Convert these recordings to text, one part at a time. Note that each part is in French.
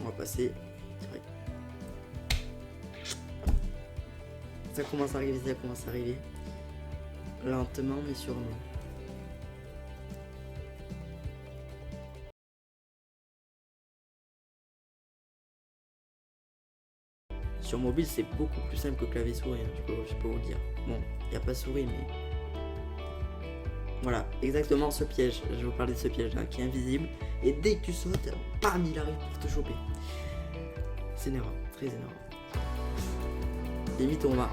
On va passer direct. Ça commence à arriver. Lentement mais sûrement. Sur mobile, c'est beaucoup plus simple que clavier souris, hein, je peux vous le dire. Bon, il n'y a pas souris, mais... Voilà, exactement ce piège. Je vais vous parler de ce piège-là, qui est invisible. Et dès que tu sautes, bam, il arrive pour te choper. C'est énervant, très énervant. Limite, on va...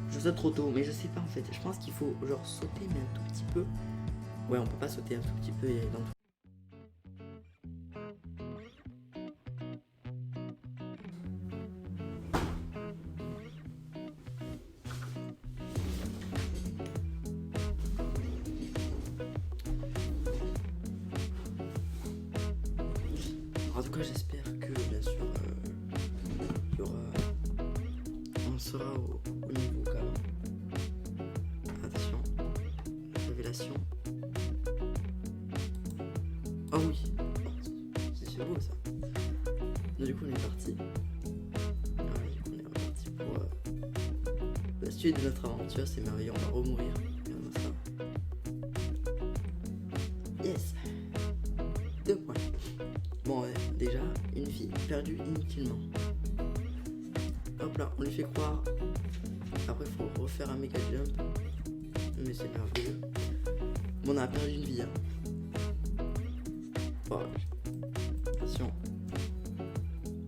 Je saute trop tôt, mais je sais pas en fait. Je pense qu'il faut genre sauter, mais un tout petit peu. Ouais, on peut pas sauter un tout petit peu et dans tout. En tout cas, j'espère que bien sûr, il y aura... on sera au niveau quand même. Attention, révélation. Oh oui, c'est beau ça. Donc, du coup, on est parti. Ouais, du coup, on est reparti pour la suite de notre aventure. C'est merveilleux, on va remourir. Yes, 2 points. Bon, déjà, une vie perdue inutilement. Hop là, on lui fait croire. Après, il faut refaire un méga jump. Mais c'est merveilleux. Bon, on a perdu une vie. Hein. Oh, attention.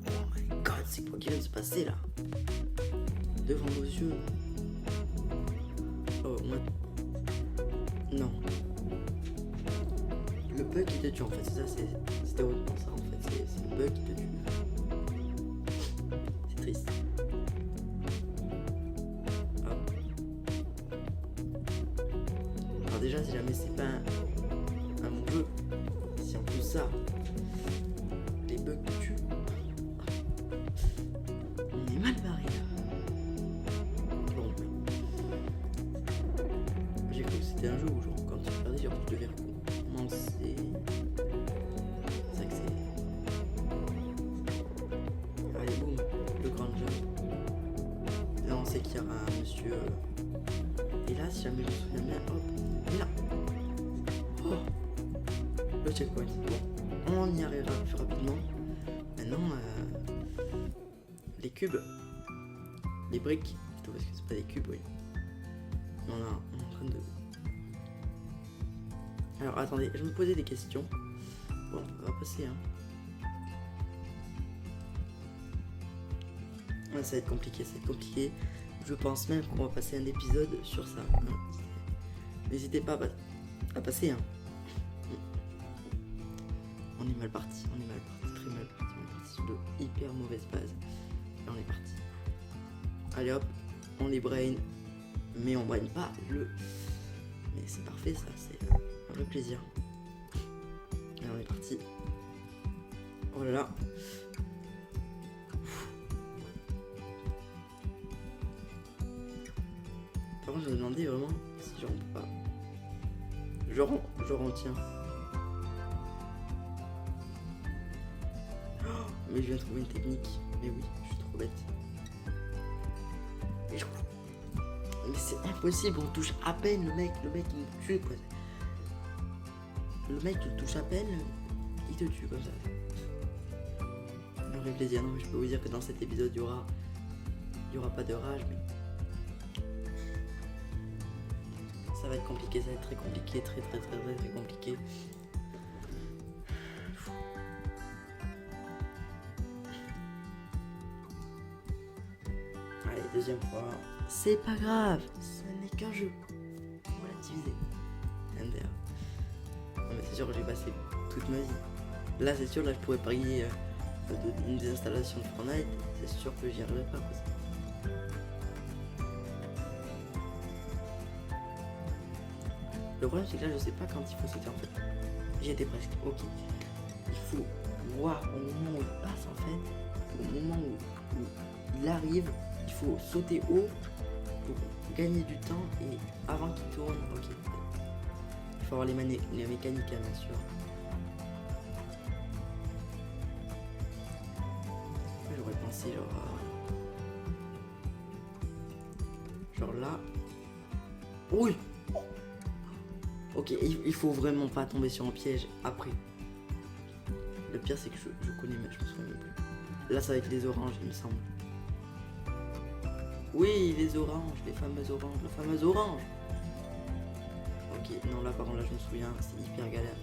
Oh my god, c'est quoi qui vient de se passer là? Devant nos yeux. Oh, moi. Non. Le bug qui te tue en fait, c'est ça, c'était honnêtement ça en fait, c'est le bug qui te tue. C'est triste. Hop. Alors déjà, si jamais c'est pas un jeu, si en plus ça, les bugs te tuent, on est mal barré là. Bon, j'ai cru que c'était un jeu où genre quand tu perdais, genre tu devais recommencer. C'est vrai que c'est... Allez boum, le grand jump. Là on sait qu'il y aura un monsieur... Et là si jamais je me souviens bien, hop, et là. Oh, le checkpoint. Bon, on y arrivera plus rapidement. Maintenant, les cubes, les briques, plutôt parce que c'est pas des cubes, oui. On est en train de... Alors attendez, je me posais des questions. Bon, on va passer, hein. Ouais, ça va être compliqué, Je pense même qu'on va passer un épisode sur ça. N'hésitez pas à passer, hein. On est mal parti, très mal parti. On est parti sur de hyper mauvaises bases. Et on est parti. Allez hop, on les brain. Mais on brain pas le... Mais c'est parfait ça, c'est un vrai plaisir. Allez, on est parti. Oh là là. Par contre, je me demandais vraiment si j'en peux pas. Je rends, tiens. Oh, mais je viens de trouver une technique. Mais oui, je suis trop bête. Mais c'est impossible, on touche à peine le mec il me tue quoi. Le mec il touche à peine, il te tue comme ça. Un vrai plaisir, non mais je peux vous dire que dans cet épisode il y aura pas de rage mais ça va être compliqué, ça va être très compliqué, très compliqué. Allez, deuxième fois. C'est pas grave, ce n'est qu'un jeu. Relativiser. Ender. Non mais c'est sûr que j'ai passé toute ma vie. Là c'est sûr, là je pourrais parier une désinstallation de Fortnite. C'est sûr que j'y arriverai pas. Quoi. Le problème c'est que là je sais pas quand il faut sauter en fait. J'y étais presque, ok. Il faut voir au moment où il passe en fait. Au moment où il arrive, il faut sauter haut pour gagner du temps et avant qu'il tourne, ok. Il faut avoir les mécaniques, hein, bien sûr. J'aurais pensé genre là. Oui. Ok, il faut vraiment pas tomber sur un piège après. Le pire c'est que je connais mais je me souviens même plus. Là c'est avec les oranges il me semble. Oui, les oranges, les fameuses oranges, la fameuse orange. Ok, non là par contre là je me souviens, c'est hyper galère.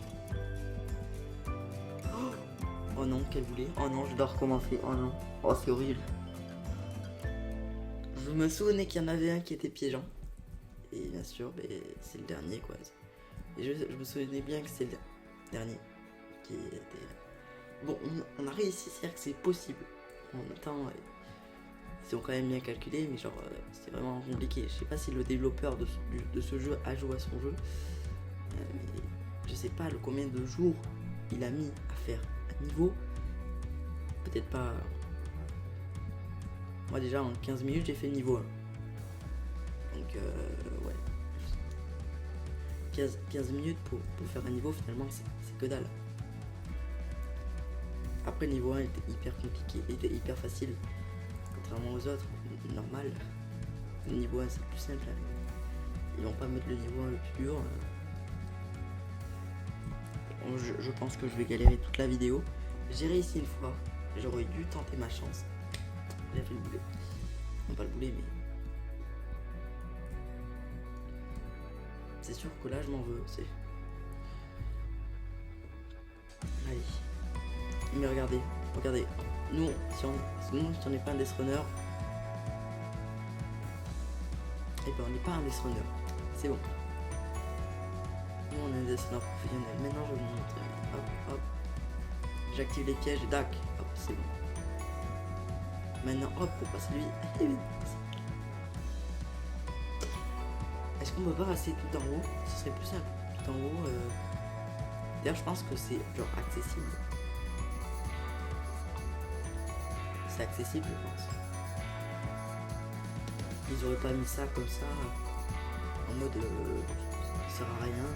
Oh non, quel boulet. Oh non, je dois recommencer. Oh non. Oh c'est horrible. Je me souvenais qu'il y en avait un qui était piégeant. Et bien sûr, c'est le dernier quoi. Et je me souvenais bien que c'est le dernier qui était... Bon, on a réussi, c'est-à-dire que c'est possible. En même temps, ils ont quand même bien calculé, mais genre, c'est vraiment compliqué. Je sais pas si le développeur de ce jeu a joué à son jeu. Mais je sais pas combien de jours il a mis à faire un niveau. Peut-être pas... Moi déjà, en 15 minutes, j'ai fait le niveau 1. Donc, ouais. 15 minutes pour faire un niveau, finalement, c'est que dalle. Après, le niveau 1 était hyper compliqué, il était hyper facile. Contrairement aux autres, normal. Le niveau 1, c'est plus simple. Ils vont pas mettre le niveau 1 le plus dur. Je pense que je vais galérer toute la vidéo. J'ai réussi une fois. J'aurais dû tenter ma chance. J'ai fait le boulet. Non, pas le boulet, mais... C'est sûr que là, je m'en veux. Allez. Mais regardez. Nous, si on n'est pas un Death Runner, eh ben on n'est pas un Death Runner. C'est bon. Nous, on est un Death Runner professionnel. Maintenant, je vais vous montrer. Hop, hop. J'active les pièges et dac. Hop, c'est bon. Maintenant, hop, pour passer lui. Est-ce qu'on peut pas passer tout en haut? Ce serait plus simple. Tout en haut. D'ailleurs, je pense que c'est genre accessible. C'est accessible, je pense. Ils auraient pas mis ça comme ça, en mode ça sert à rien.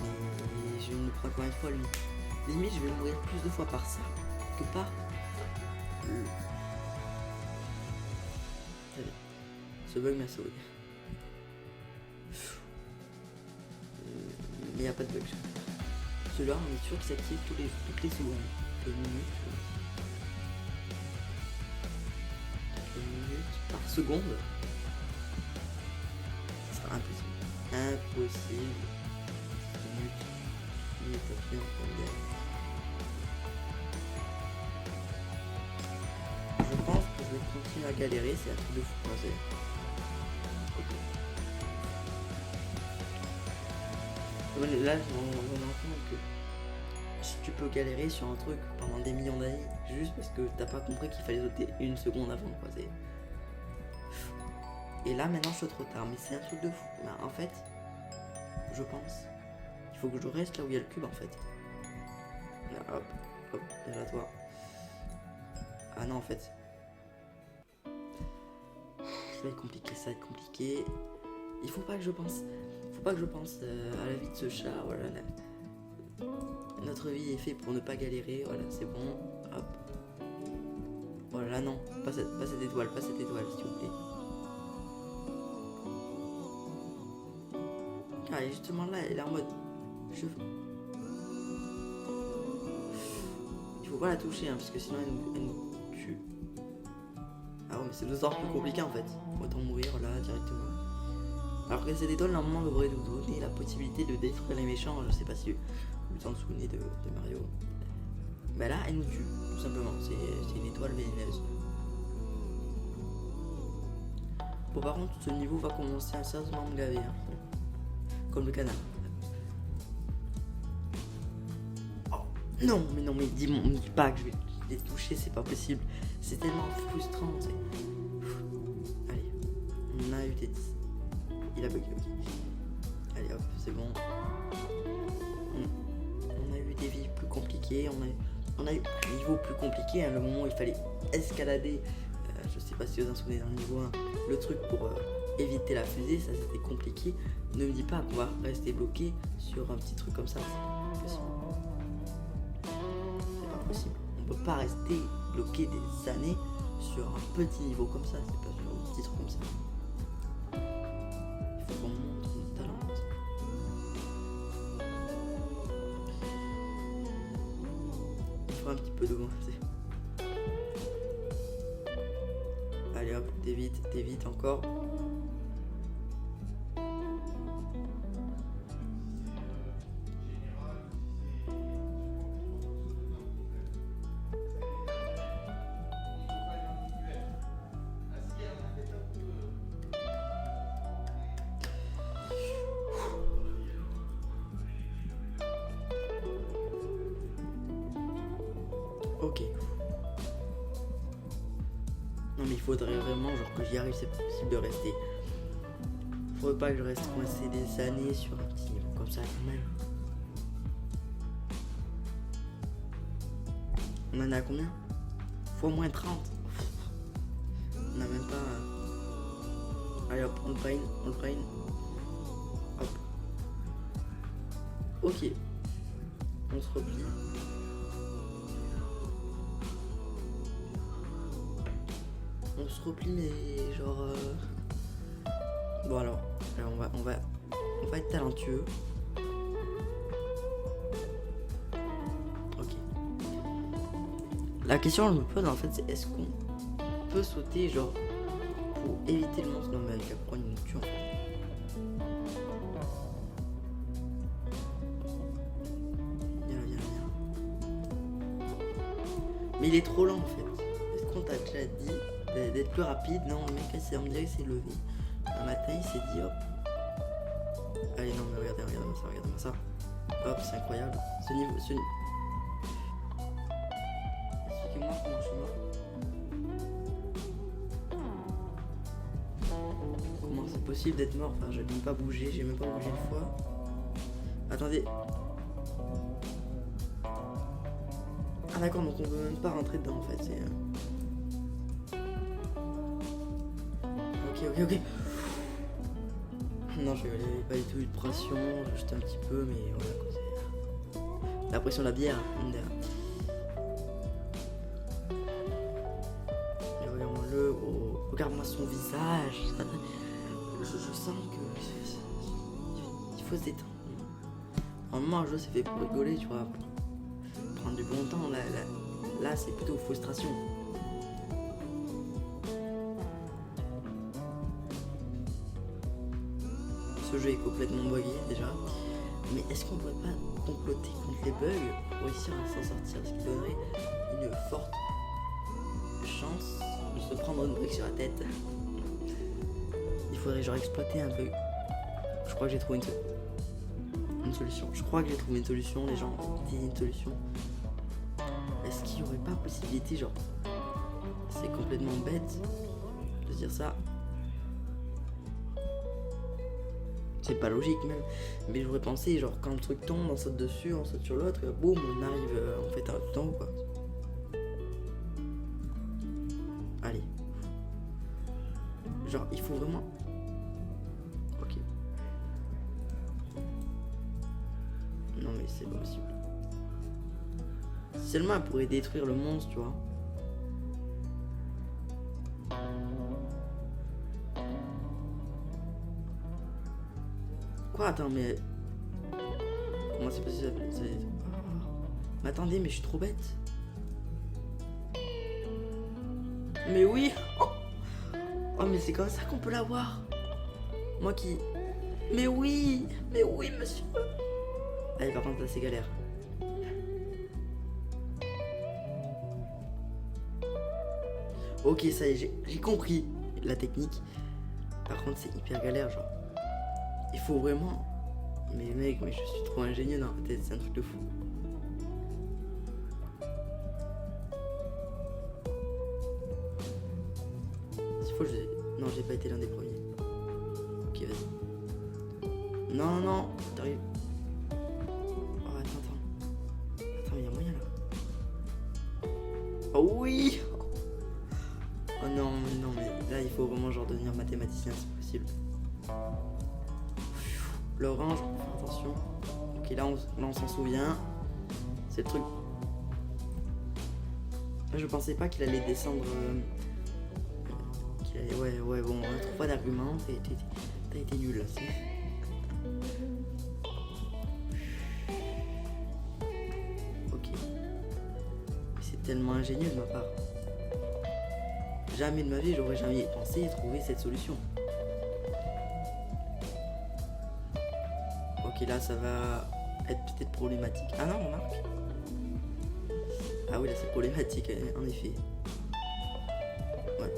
Mais je vais me prendre combien de fois lui. Limite, je vais mourir plus de fois par ça que par le... Ce bug m'a sauvé. Mais il n'y a pas de bug. Celui-là, on est sûr qu'il s'active toutes les secondes. Toutes les minutes. Par seconde, ce sera impossible. Impossible. Je pense que je vais continuer à galérer, c'est un truc de fou. Là, je me rends compte que si tu peux galérer sur un truc pendant des millions d'années, juste parce que t'as pas compris qu'il fallait sauter une seconde avant, quoi. Et là, maintenant, je suis trop tard, mais c'est un truc de fou. Mais en fait, je pense, il faut que je reste là où il y a le cube, en fait. Là, hop, hop, déjà toi. Ah non, en fait. Ça va être compliqué, Il faut pas que je pense à la vie de ce chat, voilà. Notre vie est faite pour ne pas galérer, voilà, c'est bon, hop. Voilà, non, pas cette étoile, s'il vous plaît. Ah, et justement là, elle est en mode... Il faut pas la toucher, hein, parce que sinon elle nous tue. Ah ouais, mais c'est 2 heures plus compliqué en fait. Autant mourir là, directement. Alors que cette étoile, normalement, devrait nous donner la possibilité de détruire les méchants. Je sais pas si vous en souvenez de Mario. Bah là, elle nous tue, tout simplement. C'est une étoile vénéneuse. Bon, par contre, ce niveau va commencer à sérieusement me gaver. Hein. Comme le canal. Oh, non, mais dis-moi, me dis pas que je vais les toucher, c'est pas possible. C'est tellement frustrant. Allez, on a eu des 10. Il a bugué, ok. Allez hop, c'est bon. On a eu des vies plus compliquées, on a eu un niveau plus compliqué, hein, le moment où il fallait escalader je sais pas si vous en souvenez dans le niveau 1, le truc pour éviter la fusée, ça c'était compliqué. Ne me dis pas qu'on va rester bloqué sur un petit truc comme ça, c'est pas possible. On peut pas rester bloqué des années sur un petit niveau comme ça, c'est pas sur un petit truc comme ça. Il faut qu'on montre notre talent. Il faut un petit peu de moins. Allez hop, t'évites encore. Ok. Non mais il faudrait vraiment genre que j'y arrive, c'est pas possible de rester. Faudrait pas que je reste coincé des années sur un petit niveau comme ça quand même. On en a combien? Faut au moins 30. On n'a même pas. Allez hop, on le brain. Hop. Ok. On se replie. On se replie mais genre bon alors on va être talentueux. Ok. La question que je me pose en fait c'est est-ce qu'on peut sauter genre pour éviter le monstre? Non mais avec prendre une nocturne. Viens. Mais il est trop lent en fait. Est-ce qu'on t'a déjà dit d'être plus rapide? Non, le mec on dirait qu'il s'est levé un matin, il s'est dit hop. Allez non mais regardez-moi ça. Hop, c'est incroyable. Ce niveau. Expliquez-moi comment je suis mort. Comment c'est possible d'être mort? Enfin, j'ai même pas bougé une fois. Attendez. Ah d'accord, donc on peut même pas rentrer dedans en fait, c'est. Ok. Non, je n'avais pas du tout eu de pression, juste un petit peu, mais voilà quoi. C'est la pression de la bière. Et regarde-moi regarde-moi son visage. Je sens que il faut se détendre. Normalement, un jeu c'est fait pour rigoler, tu vois, pour prendre du bon temps. Là c'est plutôt frustration. Ce jeu est complètement buggé déjà, mais est-ce qu'on pourrait pas comploter contre les bugs pour réussir à s'en sortir, ce qui donnerait une forte chance de se prendre une brique sur la tête? Il faudrait genre exploiter un bug. Je crois que j'ai trouvé une solution. Les gens disent une solution. Est-ce qu'il n'y aurait pas possibilité, genre, c'est complètement bête de dire ça. C'est pas logique même, mais j'aurais pensé genre quand le truc tombe, on saute dessus, on saute sur l'autre, et boum, on arrive, on fait tout en haut quoi. Allez. Genre il faut vraiment. Ok. Non mais c'est pas possible. Seulement elle pourrait détruire le monstre, tu vois. Quoi? Attends, mais. Comment c'est possible? Mais attendez, mais je suis trop bête. Mais oui! Oh, mais c'est comme ça qu'on peut l'avoir. Moi qui. Mais oui, monsieur. Allez, par contre, là, c'est galère. Ok, ça y est, j'ai compris la technique. Par contre, c'est hyper galère, genre. Il faut vraiment. Mais mec, mais je suis trop ingénieux dans la tête, c'est un truc de fou. S'il faut, non, j'ai pas été l'un des premiers. Ok, vas-y. Non, t'arrives. Oh, attends, il y a moyen là. Oh oui! Oh non, mais là, il faut vraiment genre devenir mathématicien, c'est possible. L'orange, attention. Ok, là, on s'en souvient. C'est le truc. Je pensais pas qu'il allait descendre. Ouais, bon, on trouve pas d'argument. T'as été nul là. Ok. C'est tellement ingénieux de ma part. Jamais de ma vie, j'aurais jamais pensé trouver cette solution. Ok, là, ça va être peut-être problématique. Ah non, remarque. Ah oui, là, c'est problématique, en effet. Ouais.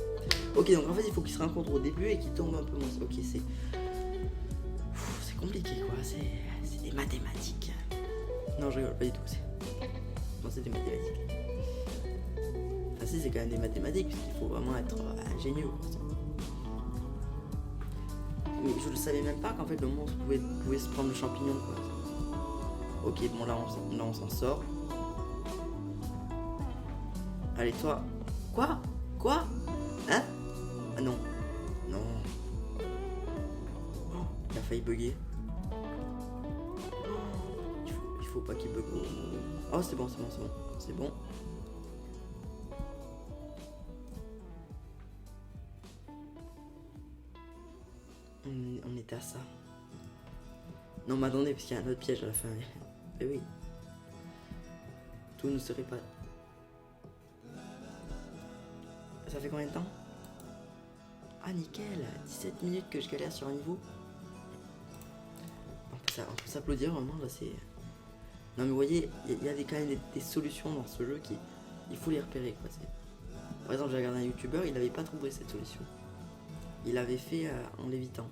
Ok, donc en fait, il faut qu'ils se rencontrent au début et qu'ils tombent un peu moins. Ok, c'est compliqué, quoi. C'est des mathématiques. Non, je rigole pas du tout. Non, c'est des mathématiques. Enfin, si, c'est quand même des mathématiques, puisqu'il faut vraiment être ingénieux. Mais je ne savais même pas qu'en fait le monstre pouvait se prendre le champignon, quoi. Ok, bon, là on s'en sort. Allez, toi. Quoi? Hein? Ah non. Oh, il a failli bugger. Il faut pas qu'il bug. Oh, c'est bon. C'est bon. On était à ça. Non, mais attendez, parce qu'il y a un autre piège à la fin. Eh oui. Tout ne serait pas... Ça fait combien de temps? Ah, nickel. 17 minutes que je galère sur un niveau. On peut s'applaudir, vraiment, là, c'est... Non, mais vous voyez, il y a quand même des solutions dans ce jeu qui... Il faut les repérer, quoi. Par exemple, j'ai regardé un youtubeur, il n'avait pas trouvé cette solution. Il l'avait fait en l'évitant.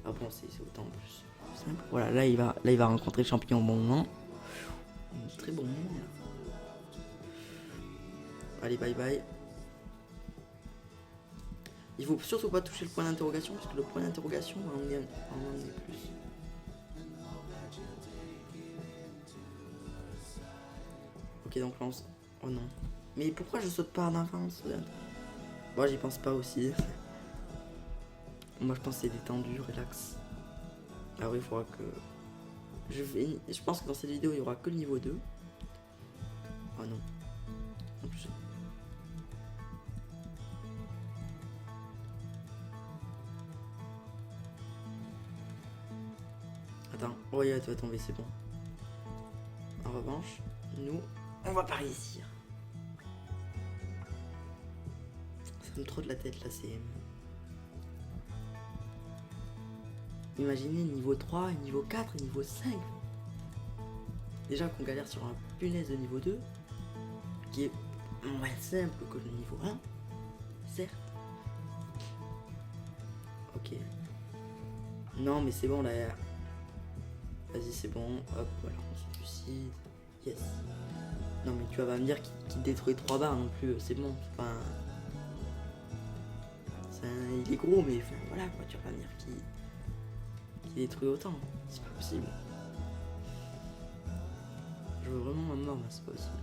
Ah bon, c'est autant plus simple. Voilà, là il va rencontrer le champignon au bon moment. Un très bon moment. Allez, bye bye. Il faut surtout pas toucher le point d'interrogation, parce que le point d'interrogation va en emmener plus. Ok, donc là oh non. Mais pourquoi je saute pas en avance? Moi j'y pense pas aussi. Moi je pense que c'est détendu, relax. Ah oui, il faudra que... Je pense que dans cette vidéo il y aura que le niveau 2. Oh non. En plus... Attends, oh yeah, tu vas tomber, c'est bon. En revanche, nous, on va pas réussir. Ça me trotte la tête là, c'est... Imaginez niveau 3, niveau 4 et niveau 5. Déjà qu'on galère sur un punaise de niveau 2, qui est moins simple que le niveau 1, certes. Ok. Non mais c'est bon là. Vas-y, c'est bon. Hop, voilà, on se suicide. Yes. Non mais tu vas pas me dire qu'il détruit 3 barres non plus, c'est bon. Enfin... il est gros mais enfin, voilà quoi, tu vas pas me dire qu'il détruit autant. C'est pas possible. Je veux vraiment ma mort, c'est pas possible.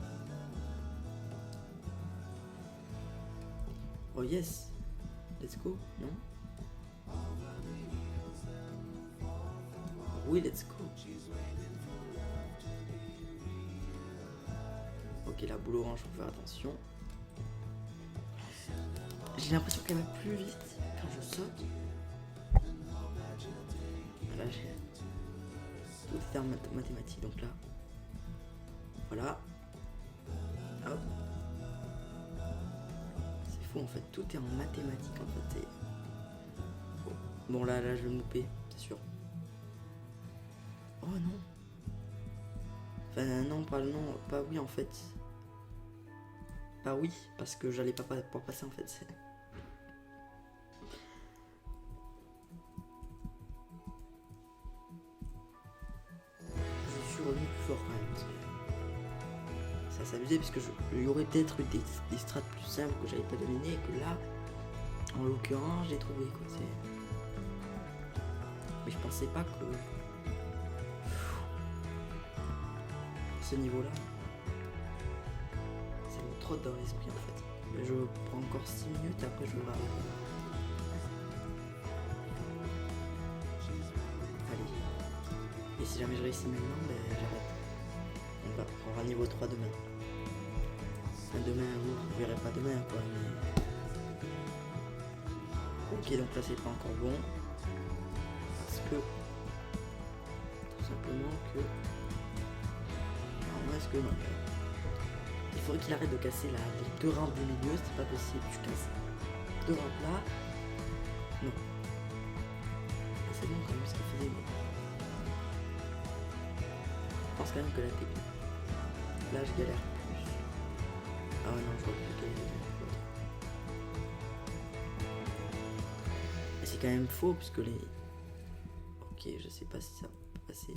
Oh yes. Let's go, non? Oui, let's go. Ok, la boule orange, faut faire attention. J'ai l'impression qu'elle va plus vite quand je saute. Là, j'ai... Tout est en mathématiques, donc là. Voilà. Hop. C'est fou en fait, tout est en mathématiques en fait. Bon là je vais me louper, c'est sûr. Oh non. Enfin non, pas oui en fait. Pas oui, parce que j'allais pas pouvoir passer en fait. Je suis revenu plus fort quand même. Parce que ça s'amusait parce que il y aurait peut-être eu des strats plus simples que j'avais pas dominé et que là, en l'occurrence, j'ai trouvé quoi. Mais je pensais pas que ce niveau-là, ça me trotte dans l'esprit en fait. Je prends encore 6 minutes et après je vais arrêter. Allez. Et si jamais je réussis maintenant, ben j'arrête. On va niveau 3 demain. Enfin, demain, vous verrez pas demain quoi. Mais... Ok, donc là c'est pas encore bon. Parce que... Tout simplement que... Alors moi est-ce que non. Il faudrait qu'il arrête de casser là, les 2 rampes du milieu, c'est pas possible. Tu casses 2 rampes là. Non. Et c'est bon quand même ce qu'il faisait. Mais... Je pense quand même que la technique. Là je galère plus. Ah ouais non, je vois plus quelle est l'autre. Et c'est quand même faux puisque les... Ok, je sais pas si ça peut passer.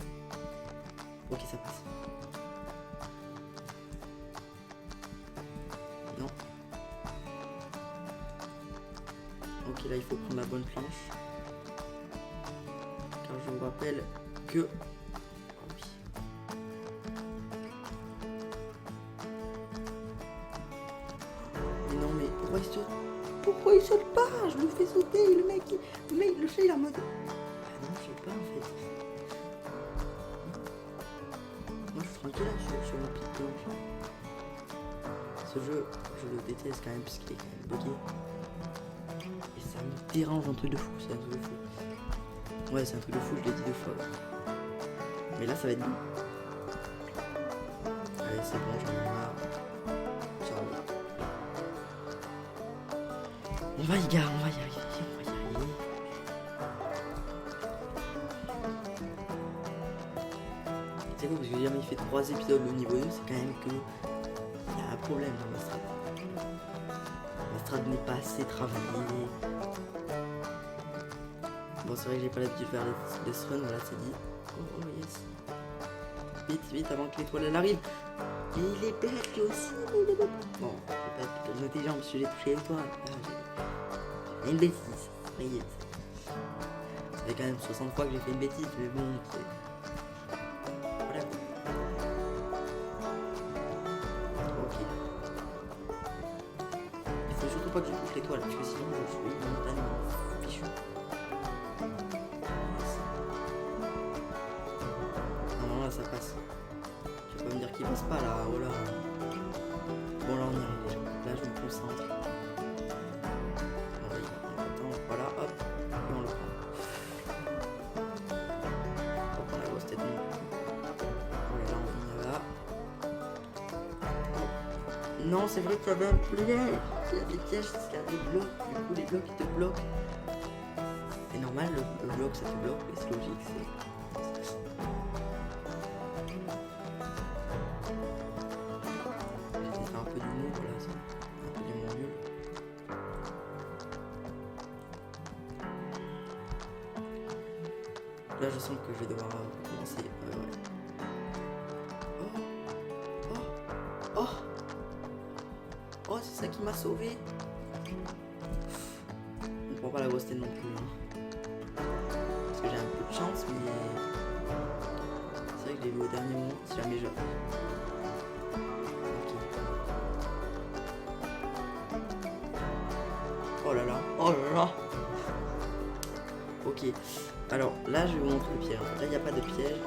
Ok, ça passe. Non. Ok, là il faut prendre la bonne planche. Car je vous rappelle que... Oh oui. Mais non mais pourquoi il saute? Pourquoi il saute pas? Je le fais sauter, le mec, le chat il est en mode... Ah non, je sais pas en fait. Moi je suis tranquille là, sur mon petite planche. Ce jeu, je le déteste quand même puisqu'il est quand même bugué. Et ça me dérange un truc de fou, c'est un truc de fou. Ouais, c'est un truc de fou, je l'ai dit 2 fois. Mais là ça va être bon. Allez, c'est bon, j'en ai marre. Ciao. On va y gare, on va y arriver, C'est cool parce que jamais il fait 3 épisodes au niveau 2, c'est quand même que... Il y a un problème dans ma strat. Ma strat n'est pas assez travaillée. Bon, c'est vrai que j'ai pas l'habitude de faire des runs, voilà, c'est dit. Oh yes. Vite, vite, avant que l'étoile elle arrive. Et il est bête lui aussi, il est bête. Bon, je vais pas être intelligent parce que j'ai touché l'étoile. J'ai une bêtise, voyez. Ça fait quand même 60 fois que j'ai fait une bêtise, mais bon, c'est... Voilà. Ok. Il faut surtout pas que je touche l'étoile, parce que sinon je suis une montagne fichu. Non, là ça passe. Tu vas pas me dire qu'il passe pas là, oh là. Bon là on y arrive déjà. Là je me concentre. On attend, voilà, hop, et on le prend. Hop, on a grosse tête non. Voilà, on y va. Non, c'est vrai qu'il y avait un piège. Il y a des pièges, parce qu'il y a des blocs. Du coup, les blocs ils te bloquent. C'est normal, le bloc ça te bloque, et c'est logique. C'est un peu d'humour, voilà, c'est un peu d'humour nul. Là, je sens que je vais devoir commencer. Oh, oh, c'est ça qui m'a sauvé. On ne prend pas la grosse tête non plus. Hein. Parce que j'ai un peu de chance, mais c'est vrai que je l'ai vu au dernier moment. Si jamais je... Ok. Oh là là, oh là là. Ok. Alors là, je vais vous montrer le piège. Là, il n'y a pas de piège.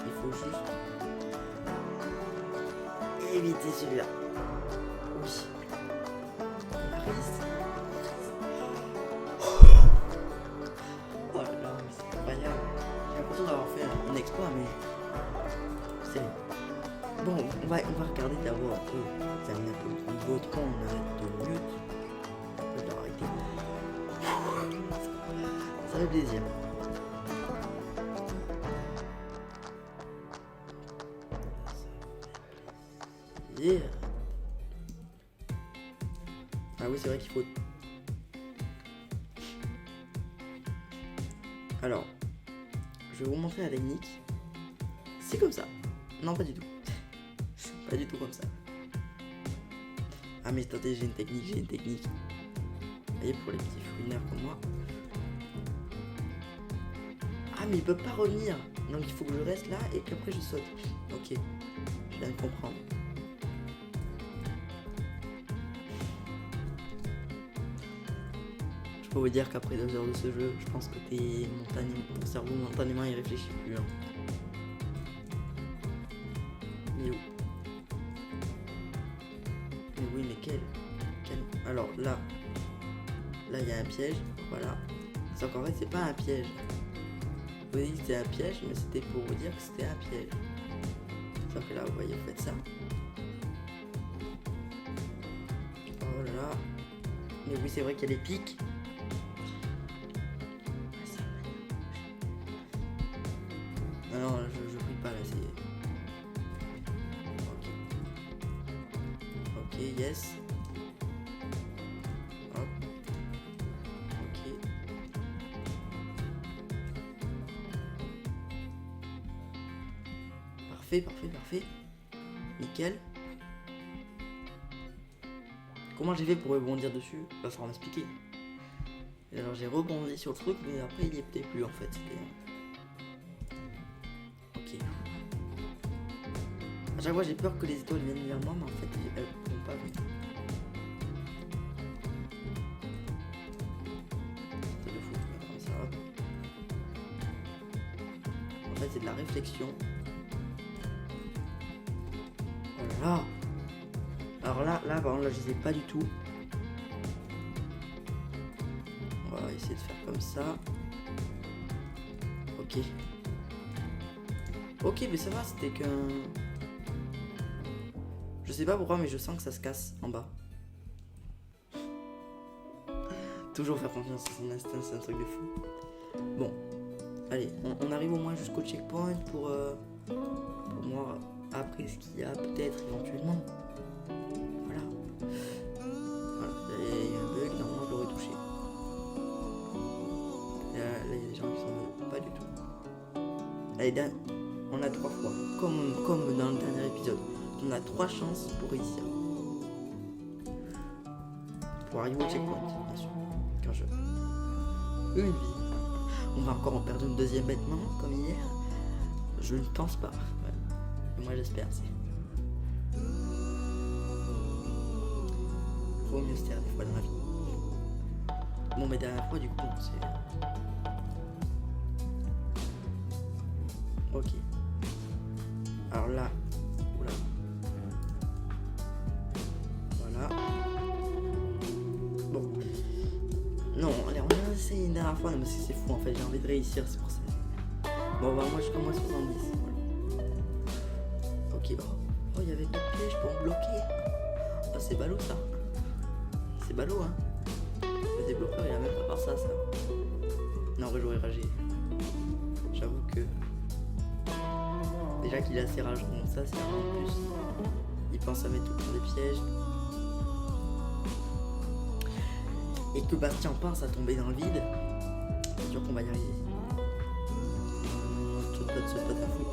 Il faut juste éviter celui-là. Oui. On a réussi. Oh là là, mais c'est incroyable. J'ai l'impression d'avoir fait un exploit, mais c'est bon. On va regarder d'abord un peu, examiner un peu le niveau 3, on a 2 minutes. Je vais arrêter. Ça fait plaisir. Yeah. Ah oui, c'est vrai qu'il faut... Alors, je vais vous montrer la technique. C'est comme ça. Non, pas du tout. Pas du tout comme ça. Ah mais attendez, j'ai une technique. Vous voyez, pour les petits fouineurs comme moi. Ah mais il peut pas revenir. Donc il faut que je reste là et qu'après je saute. Ok, je viens de comprendre. Je peux vous dire qu'après 2 heures de ce jeu, je pense que ton cerveau momentanément il réfléchit plus. Hein. Mais où? Mais oui, mais quel... Alors là il y a un piège, voilà. Sauf qu'en fait c'est pas un piège. Vous dites que c'était un piège, mais c'était pour vous dire que c'était un piège. Sauf que là, vous voyez, vous faites ça. Oh là là. Mais oui, c'est vrai qu'il y a des pics. Non, je prie pas là, c'est... Ok. Ok, yes. Hop. Ok. Parfait. Nickel. Comment j'ai fait pour rebondir dessus? Va falloir m'expliquer. Et alors j'ai rebondi sur le truc, mais après il y était plus en fait. Ok. À chaque fois j'ai peur que les étoiles viennent vers moi, mais en fait elles ne pourront pas venir. C'est de fou, comme ça. Hop. En fait c'est de la réflexion. Voilà. Alors là par exemple, là, je sais pas du tout. On va essayer de faire comme ça. Ok. Ok, mais ça va, c'était qu'un... Je sais pas pourquoi, mais je sens que ça se casse en bas. Toujours faire confiance à son instinct, c'est un truc de fou. Bon. Allez, on arrive au moins jusqu'au checkpoint pour voir après ce qu'il y a peut-être éventuellement. Voilà. Il y a un bug, normalement je l'aurais touché. Là, il y a des gens qui sont pas du tout. Allez, Dan, on a 3 fois. Comme dans le dernier épisode. On a 3 chances pour réussir. Pour arriver au checkpoint, bien sûr. Quand je... Une vie. On va encore en perdre une deuxième bêtement, comme hier. Je ne pense pas. Ouais. Moi j'espère, c'est... Faut mieux se taire des fois dans la vie. Bon, mais dernière fois, du coup, c'est... Ok. Alors là... Oula. Voilà. Bon. Non, allez, on va essayer une dernière fois. Non, mais c'est fou, en fait. J'ai envie de réussir, c'est pour ça. Bon, bah, moi, je commence 70. Voilà. Ok, oh, il y avait 4 pièges pour me bloquer. Oh, c'est ballot, ça. C'est ballot, hein. Le développeur, il a même pas par ça. Non, en vrai, j'aurais ragé. J'avoue que... Déjà qu'il est assez rageant, donc ça, c'est un en plus. Il pense à mettre tout le temps des pièges. Et que Bastien pense à tomber dans le vide. C'est sûr qu'on va y arriver. Saute pas à fou.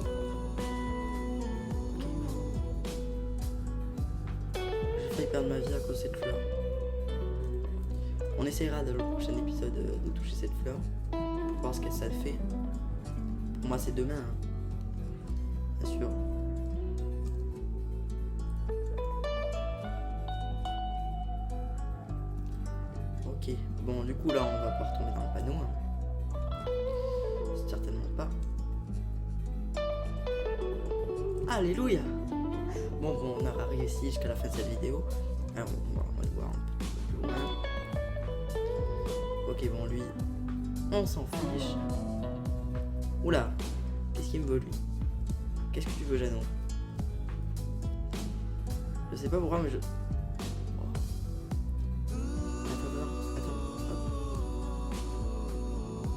J'ai failli perdre ma vie à cause de cette fleur. On essaiera dans le prochain épisode de toucher cette fleur pour voir ce que ça fait. Pour moi c'est demain, hein. Bien sûr. Ok, bon du coup là on va pas retomber dans le panneau, hein. Certainement pas. Alléluia. Bon, on a réussi jusqu'à la fin de cette vidéo. Alors on va le voir un peu plus loin. Ok, bon, lui, on s'en fiche. Oula, qu'est-ce qu'il me veut, lui? Qu'est-ce que tu veux, Jeannot? Je sais pas pourquoi, mais je... Oh. Attends. Hop.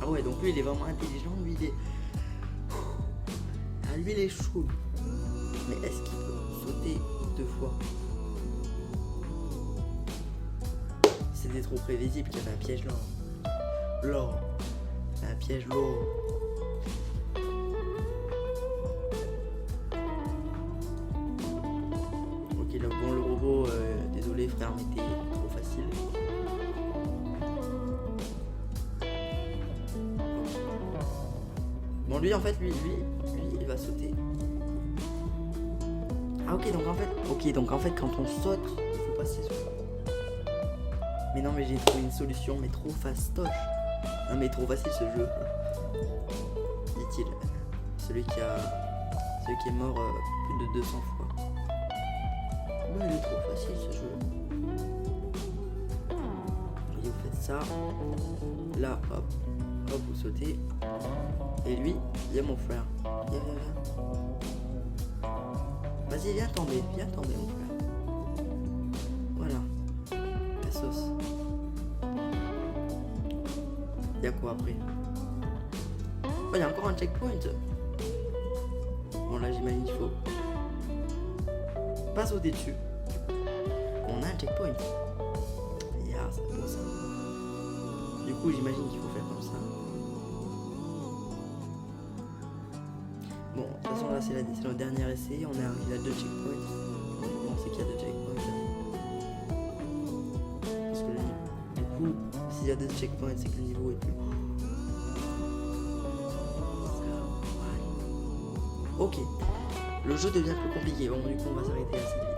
Ah ouais, donc lui, il est vraiment intelligent. Lui, il est... Ah, lui, il est chaud. Mais est-ce qu'il peut sauter 2 fois? C'était trop prévisible qu'il y avait un piège là. L'or. Un piège lourd. Ok, là, bon, le robot, désolé frère, mais t'es trop facile. Bon, lui, en fait, lui, il va sauter. Ah, ok, donc en fait, quand on saute, il faut passer sur ça. Mais non, mais j'ai trouvé une solution, mais trop fastoche. Non, mais trop facile ce jeu. Dit-il. Celui qui est mort plus de 200 fois. Mais il est trop facile ce jeu. Et vous faites ça. Là, hop. Hop, vous sautez. Et lui, il y a mon frère. Viens. Vas-y, viens tomber, mon frère. Voilà. La sauce. Il y a quoi après? Oh, il y a encore un checkpoint. Bon, là, j'imagine qu'il faut pas sauter dessus. On a un checkpoint. Yeah, c'est pour ça. Du coup, j'imagine qu'il faut faire comme ça. Bon, de toute façon, là, c'est le dernier essai. On est arrivé à 2 checkpoints. Bon, c'est qu'il y a 2 checkpoints. Parce que du coup, s'il y a 2 checkpoints, c'est que le niveau est plus. Ok. Le jeu devient plus compliqué. Bon, du coup, on va s'arrêter à cette vidéo.